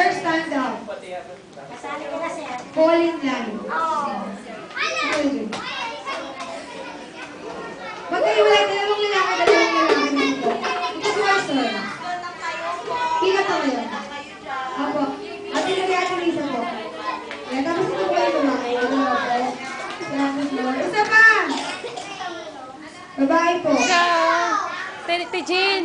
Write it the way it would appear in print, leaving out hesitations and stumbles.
Sir, stand up. Kasali ka na, sir. Fall in line. Magkahiwalay, dalawang lalaki dito. Ito si sir. Pila pa kayo. Apo. At Ate Lisa po. Yan, tapos ito po yung babae. Isa pa! Babae po. Tijin!